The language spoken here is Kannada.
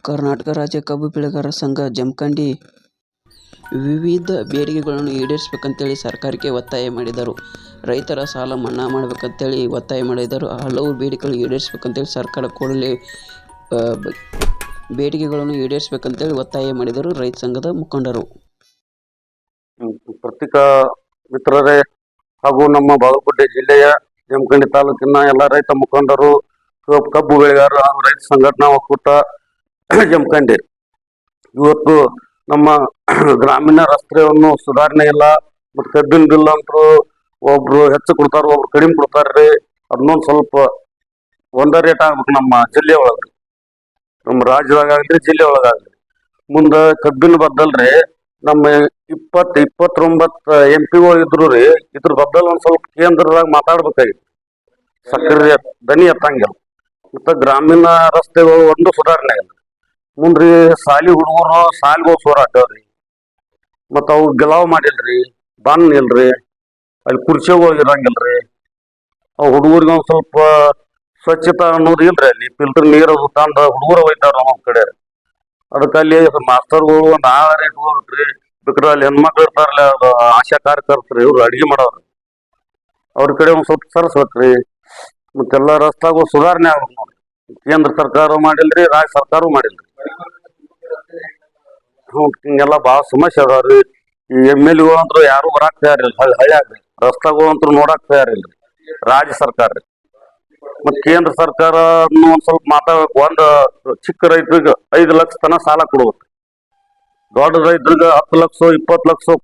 ಕರ್ನಾಟಕ ರಾಜ್ಯ ಕಬ್ಬು ಬೆಳೆಗಾರರ ಸಂಘ ಜಮಖಂಡಿ ವಿವಿಧ ಬೇಡಿಕೆಗಳನ್ನು ಈಡೇರಿಸಬೇಕಂತೇಳಿ ಸರ್ಕಾರಕ್ಕೆ ಒತ್ತಾಯ ಮಾಡಿದರು. ರೈತರ ಸಾಲ ಮನ್ನಾ ಮಾಡಬೇಕಂತೇಳಿ ಒತ್ತಾಯ ಮಾಡಿದರು. ಹಲವು ಬೇಡಿಕೆಗಳು ಈಡೇರಿಸಬೇಕಂತೇಳಿ ಸರ್ಕಾರ ಕೂಡಲೇ ಬೇಡಿಕೆಗಳನ್ನು ಈಡೇರಿಸಬೇಕಂತೇಳಿ ಒತ್ತಾಯ ಮಾಡಿದರು ರೈತ ಸಂಘದ ಮುಖಂಡರು. ಪತ್ರಿಕಾ ಮಿತ್ರರೇ ಹಾಗೂ ನಮ್ಮ ಬಾಗಲಕೋಟೆ ಜಿಲ್ಲೆಯ ಜಮಖಂಡಿ ತಾಲೂಕಿನ ಎಲ್ಲ ರೈತ ಮುಖಂಡರು, ಕಬ್ಬು ಬೆಳೆಗಾರರು ಹಾಗೂ ರೈತ ಸಂಘಟನಾ ಒಕ್ಕೂಟ ಜಮಖಂಡಿ, ಇವತ್ತು ನಮ್ಮ ಗ್ರಾಮೀಣ ರಸ್ತೆಯನ್ನು ಸುಧಾರಣೆ ಇಲ್ಲ ಮತ್ತು ಕಬ್ಬಿನ ಬಿಲ್ ಅಂತೂ ಒಬ್ರು ಹೆಚ್ಚು ಕೊಡ್ತಾರ, ಒಬ್ರು ಕಡಿಮೆ ಕೊಡ್ತಾರ್ರಿ. ಅದನ್ನೊಂದು ಸ್ವಲ್ಪ ಒಂದೇ ರೇಟ್ ಆಗ್ಬೇಕು ನಮ್ಮ ಜಿಲ್ಲೆ ಒಳಗ್ರಿ, ನಮ್ಮ ರಾಜ್ಯದಾಗಲಿ ಜಿಲ್ಲೆ ಒಳಗಾಗ್ಲಿ. ಮುಂದೆ ಕಬ್ಬಿನ ಬದ್ದಲ್ರಿ ನಮ್ಮ 29 MP ಇದ್ರು ರೀ, ಇದ್ರ ಬದ್ದಲ್ ಒಂದ್ ಸ್ವಲ್ಪ ಕೇಂದ್ರದಾಗ ಮಾತಾಡ್ಬೇಕಾಗಿತ್ತು. ಸಕ್ಕರೆ ದನಿ ಎತ್ತಂಗಿಲ್ಲ. ಮತ್ತು ಗ್ರಾಮೀಣ ರಸ್ತೆಗಳು ಒಂದು ಸುಧಾರಣೆ ಇಲ್ಲ. ಮುಂದ್ರಿ ಸಾಲಿ ಹುಡುಗರು ಸಾಲಿಗೆ ಹೋಗಿ ಸೋರಾಟವ್ರಿ, ಮತ್ತು ಅವು ಗಿಲಾವ್ ಮಾಡಿಲ್ರಿ, ಬನ್ ಇಲ್ರಿ, ಅಲ್ಲಿ ಕುರ್ಚಿಗಳು ಇರಂಗಿಲ್ರಿ. ಅವು ಹುಡುಗರಿಗೆ ಒಂದು ಸ್ವಲ್ಪ ಸ್ವಚ್ಛತಾ ಅನ್ನೋದು ಇಲ್ರಿ, ಅಲ್ಲಿ ಫಿಲ್ಟರ್ ನೀರು ತಂದು ಹುಡುಗರು ಒಯ್ತಾರ ನಮ್ಮ ಕಡೆ. ಅದಕ್ಕೆ ಅಲ್ಲಿ ಮಾಸ್ತರ್ಗಳು ಒಂದು ಆಹಾರ ಇಟ್ಕೊಳ್ರಿ, ಬೇಕಾದ್ರೆ ಅಲ್ಲಿ ಹೆಣ್ಮಕ್ಳು ಇರ್ತಾರಲ್ಲ, ಅದು ಆಶಾ ಕಾರ್ಯಕರ್ತರು, ಇವ್ರು ಅಡಿಗೆ ಮಾಡೋರು, ಅವ್ರ ಕಡೆ ಒಂದು ಸ್ವಲ್ಪ ಸರಿಸ್ಬೇಕ್ರಿ. ಮತ್ತೆಲ್ಲ ರಸ್ತಾಗೂ ಸುಧಾರಣೆ ಆಗ್ಬೇಕು ನೋಡ್ರಿ. ಕೇಂದ್ರ ಸರ್ಕಾರ ಮಾಡಿಲ್ರಿ, ರಾಜ್ಯ ಸರ್ಕಾರವೂ ಮಾಡಿಲ್ರಿ. ಹಿಂಗೆಲ್ಲ ಭಾಳ ಸಮಸ್ಯೆ ಅದಾವ್ರಿ. ಈ MLA ಅಂತೂ ಯಾರು ಬರಾಕ್ ತಯಾರಿಲ್ಲ, ಹಳ್ಳಿಯಾಗ್ರಿ ರಸ್ತಾಗಳು ಅಂತೂ ನೋಡಕ್ ತಯಾರಿಲ್ರಿ ರಾಜ್ಯ ಸರ್ಕಾರ ರೀ. ಮತ್ತು ಕೇಂದ್ರ ಸರ್ಕಾರ ಒಂದ್ ಸ್ವಲ್ಪ ಮಾತಾಡ್ಬೇಕು. ಒಂದು ಚಿಕ್ಕ ರೈತರಿಗೆ 5 ಲಕ್ಷ ತನಕ ಸಾಲ ಕೊಡ್ಬೇಕು, ದೊಡ್ಡ ರೈತರಿಗೆ 10 ಲಕ್ಷ 20 ಲಕ್ಷ